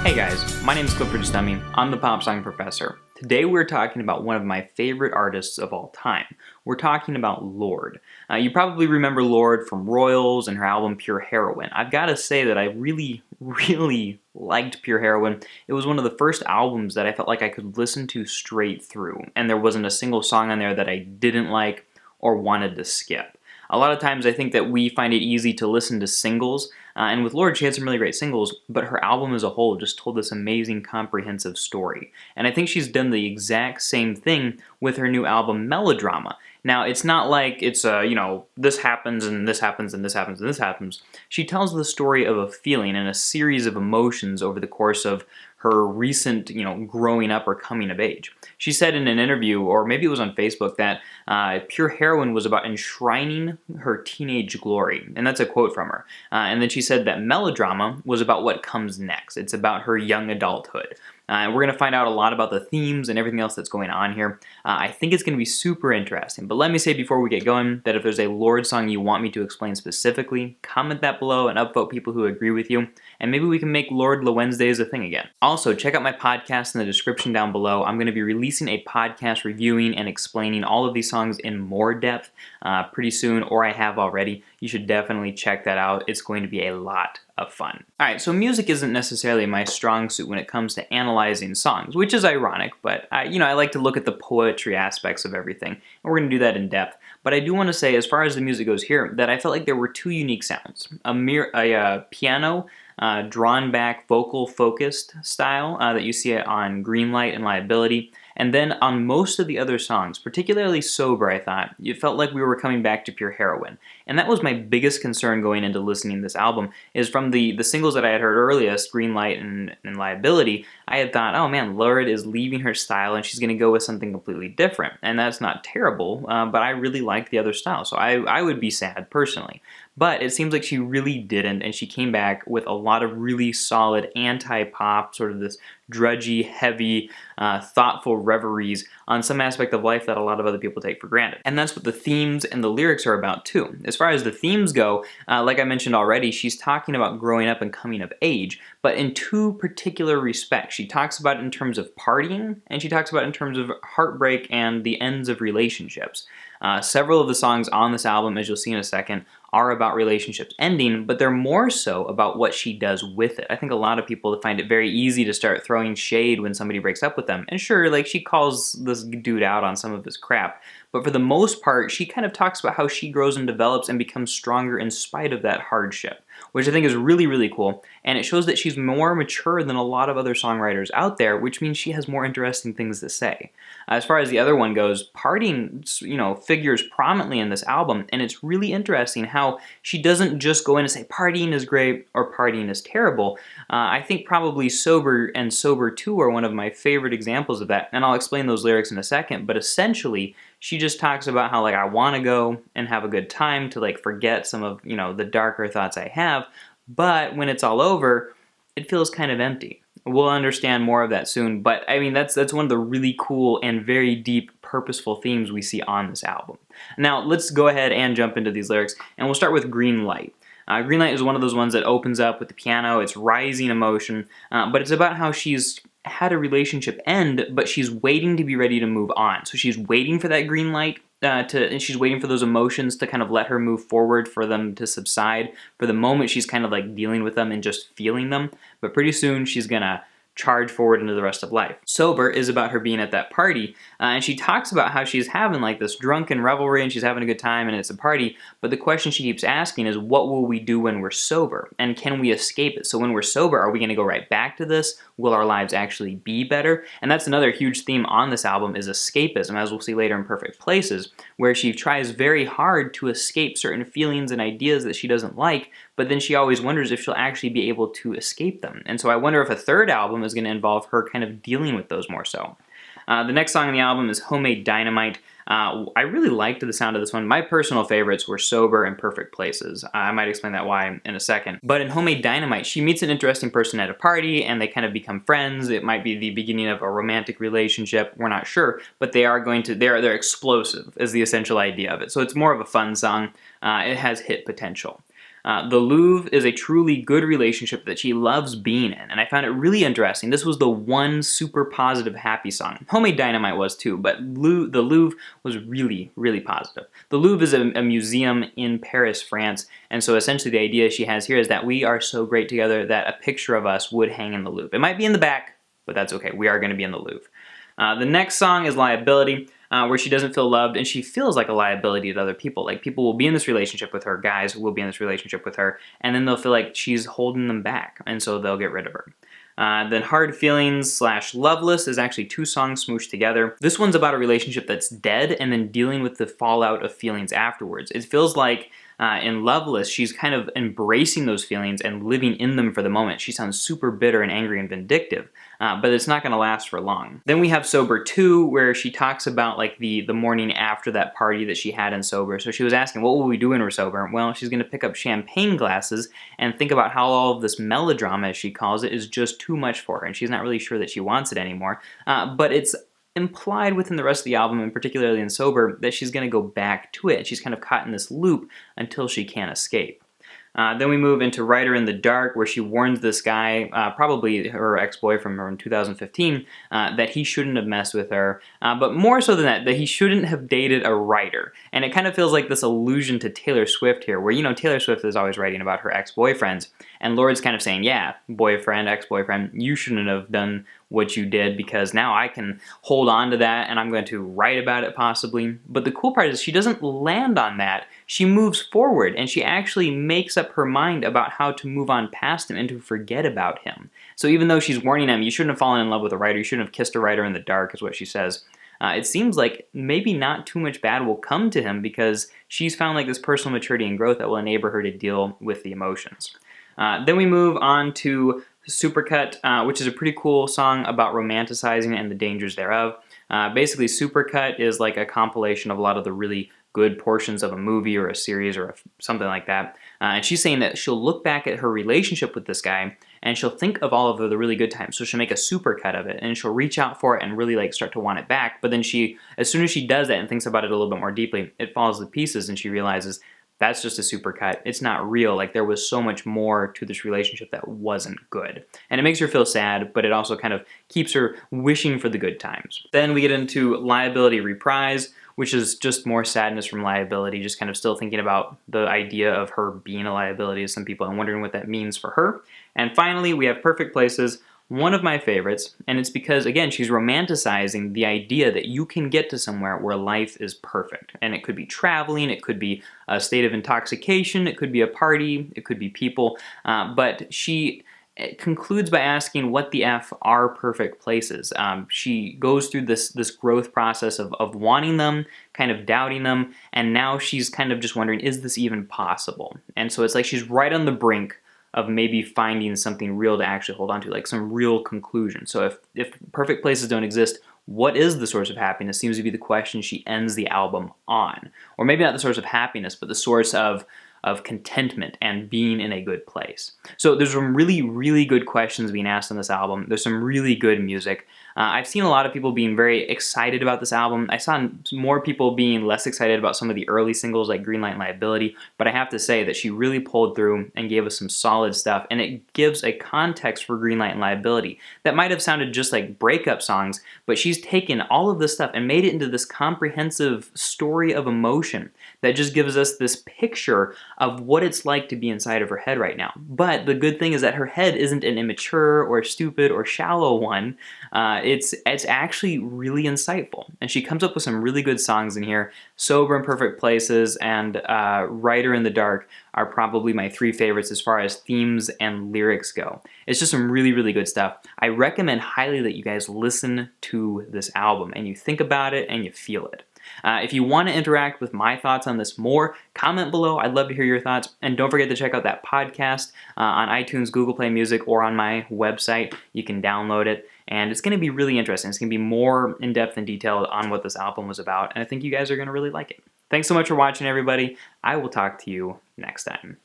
Hey guys, my name is Clifford Stummy. I'm the pop song professor. Today we're talking about one of my favorite artists of all time. We're talking about Lorde. You probably remember Lorde from Royals and her album Pure Heroine. I've got to say that I really liked Pure Heroine. It was one of the first albums that I felt like I could listen to straight through, and there wasn't a single song on there that I didn't like or wanted to skip. A lot of times I think that we find it easy to listen to singles, and with Lorde she had some really great singles, but her album as a whole just told this amazing comprehensive story. And I think she's done the exact same thing with her new album Melodrama. Now, it's not like it's this happens and this happens and this happens and this happens. She tells the story of a feeling and a series of emotions over the course of her recent, growing up or coming of age. She said in an interview, or maybe it was on Facebook, that Pure Heroine was about enshrining her teenage glory. And that's a quote from her. And then she said that Melodrama was about what comes next. It's about her young adulthood. And we're going to find out a lot about the themes and everything else that's going on here. I think it's going to be super interesting. But let me say before we get going that if there's a Lorde song you want me to explain specifically, comment that below and upvote people who agree with you. And maybe we can make Lorde Wednesdays a thing again. Also, check out my podcast in the description down below. I'm going to be releasing a podcast reviewing and explaining all of these songs in more depth pretty soon, or I have already. You should definitely check that out. It's going to be a lot of fun. Alright, so music isn't necessarily my strong suit when it comes to analyzing songs, which is ironic, but I like to look at the poetry aspects of everything, and we're going to do that in depth. But I do want to say, as far as the music goes here, that I felt like there were two unique sounds. A piano, drawn back, vocal focused style that you see on Greenlight and Liability. And then on most of the other songs, particularly Sober, I thought, it felt like we were coming back to Pure Heroine. And that was my biggest concern going into listening to this album, is from the singles that I had heard earliest, Greenlight and Liability, I had thought, oh man, Lorde is leaving her style and she's going to go with something completely different. And that's not terrible, but I really liked the other style, so I would be sad personally. But it seems like she really didn't, and she came back with a lot of really solid anti-pop, sort of this drudgy, heavy, thoughtful reveries on some aspect of life that a lot of other people take for granted. And that's what the themes and the lyrics are about too. As far as the themes go, like I mentioned already, she's talking about growing up and coming of age, but in two particular respects. She talks about it in terms of partying, and she talks about it in terms of heartbreak and the ends of relationships. Several of the songs on this album, as you'll see in a second, are about relationships ending, but they're more so about what she does with it. I think a lot of people find it very easy to start throwing shade when somebody breaks up with them. And sure, like, she calls this dude out on some of his crap, but for the most part, she kind of talks about how she grows and develops and becomes stronger in spite of that hardship, which I think is really cool. And it shows that she's more mature than a lot of other songwriters out there, which means she has more interesting things to say. As far as the other one goes, partying, figures prominently in this album, and it's really interesting how she doesn't just go in and say partying is great or partying is terrible. I think probably Sober and Sober 2 are one of my favorite examples of that, and I'll explain those lyrics in a second, but essentially, she just talks about how, I want to go and have a good time to, forget some of, the darker thoughts I have, but when it's all over, it feels kind of empty. We'll understand more of that soon, but I mean, that's one of the really cool and very deep, purposeful themes we see on this album. Now, let's go ahead and jump into these lyrics, and we'll start with Greenlight. Greenlight is one of those ones that opens up with the piano, it's rising emotion, but it's about how she's had a relationship end, but she's waiting to be ready to move on. So she's waiting for that green light, and she's waiting for those emotions to kind of let her move forward, for them to subside. For the moment, she's kind of dealing with them and just feeling them, but pretty soon she's gonna charge forward into the rest of life. Sober is about her being at that party, and she talks about how she's having this drunken revelry and she's having a good time and it's a party, but the question she keeps asking is, what will we do when we're sober? And can we escape it? So when we're sober, are we going to go right back to this? Will our lives actually be better? And that's another huge theme on this album, is escapism, as we'll see later in Perfect Places, where she tries very hard to escape certain feelings and ideas that she doesn't like, but then she always wonders if she'll actually be able to escape them. And so I wonder if a third album is going to involve her kind of dealing with those more so. The next song on the album is Homemade Dynamite. I really liked the sound of this one. My personal favorites were Sober and Perfect Places. I might explain that why in a second. But in Homemade Dynamite, she meets an interesting person at a party and they kind of become friends. It might be the beginning of a romantic relationship. We're not sure, but they're explosive is the essential idea of it. So it's more of a fun song. It has hit potential. The Louvre is a truly good relationship that she loves being in, and I found it really interesting. This was the one super positive, happy song. Homemade Dynamite was too, but the Louvre was really, really positive. The Louvre is a museum in Paris, France, and so essentially the idea she has here is that we are so great together that a picture of us would hang in the Louvre. It might be in the back, but that's okay. We are going to be in the Louvre. The next song is Liability, where she doesn't feel loved and she feels like a liability to other people. Like, people will be in this relationship with her, guys will be in this relationship with her, and then they'll feel like she's holding them back, and so they'll get rid of her. Then Hard Feelings / Loveless is actually 2 songs smooshed together. This one's about a relationship that's dead and then dealing with the fallout of feelings afterwards. It feels like in Loveless, she's kind of embracing those feelings and living in them for the moment. She sounds super bitter and angry and vindictive, but it's not going to last for long. Then we have Sober 2, where she talks about like the morning after that party that she had in Sober. So she was asking, what will we do when we're sober? Well, she's going to pick up champagne glasses and think about how all of this melodrama, as she calls it, is just too much for her, and she's not really sure that she wants it anymore. But it's implied within the rest of the album, and particularly in Sober, that she's going to go back to it. She's kind of caught in this loop until she can't escape. Then we move into Writer in the Dark, where she warns this guy, probably her ex-boyfriend from 2015, that he shouldn't have messed with her, but more so than that he shouldn't have dated a writer. And it kind of feels like this allusion to Taylor Swift here, where, you know, Taylor Swift is always writing about her ex-boyfriends, and Lorde's kind of saying, yeah, boyfriend, ex-boyfriend, you shouldn't have done what you did, because now I can hold on to that and I'm going to write about it possibly. But the cool part is she doesn't land on that. She moves forward and she actually makes up her mind about how to move on past him and to forget about him. So even though she's warning him, you shouldn't have fallen in love with a writer, you shouldn't have kissed a writer in the dark, is what she says. It seems like maybe not too much bad will come to him because she's found like this personal maturity and growth that will enable her to deal with the emotions. Then we move on to Supercut, which is a pretty cool song about romanticizing and the dangers thereof. Basically, Supercut is like a compilation of a lot of the really good portions of a movie or a series or something like that. And she's saying that she'll look back at her relationship with this guy and she'll think of all of the really good times. So she'll make a supercut of it and she'll reach out for it and really like start to want it back. But then as soon as she does that and thinks about it a little bit more deeply, it falls to pieces and she realizes that's just a supercut. It's not real. Like, there was so much more to this relationship that wasn't good. And it makes her feel sad, but it also kind of keeps her wishing for the good times. Then we get into Liability Reprise, which is just more sadness from Liability, just kind of still thinking about the idea of her being a liability to some people and wondering what that means for her. And finally, we have Perfect Places, one of my favorites, and it's because, again, she's romanticizing the idea that you can get to somewhere where life is perfect. And it could be traveling, it could be a state of intoxication, it could be a party, it could be people, but she concludes by asking what the F are perfect places. She goes through this growth process of wanting them, kind of doubting them, and now she's kind of just wondering, is this even possible? And so it's like she's right on the brink of maybe finding something real to actually hold on to, like some real conclusion. So if perfect places don't exist, what is the source of happiness seems to be the question she ends the album on. Or maybe not the source of happiness, but the source of contentment and being in a good place. So there's some really, really good questions being asked on this album. There's some really good music. I've seen a lot of people being very excited about this album. I saw more people being less excited about some of the early singles like Greenlight and Liability, but I have to say that she really pulled through and gave us some solid stuff, and it gives a context for Greenlight and Liability that might have sounded just like breakup songs, but she's taken all of this stuff and made it into this comprehensive story of emotion that just gives us this picture of what it's like to be inside of her head right now. But the good thing is that her head isn't an immature or stupid or shallow one. It's actually really insightful. And she comes up with some really good songs in here. Sober and Perfect Places and Writer in the Dark are probably my 3 favorites as far as themes and lyrics go. It's just some really, really good stuff. I recommend highly that you guys listen to this album and you think about it and you feel it. If you want to interact with my thoughts on this more, comment below. I'd love to hear your thoughts. And don't forget to check out that podcast on iTunes, Google Play Music, or on my website. You can download it. And it's going to be really interesting. It's going to be more in-depth and detailed on what this album was about. And I think you guys are going to really like it. Thanks so much for watching, everybody. I will talk to you next time.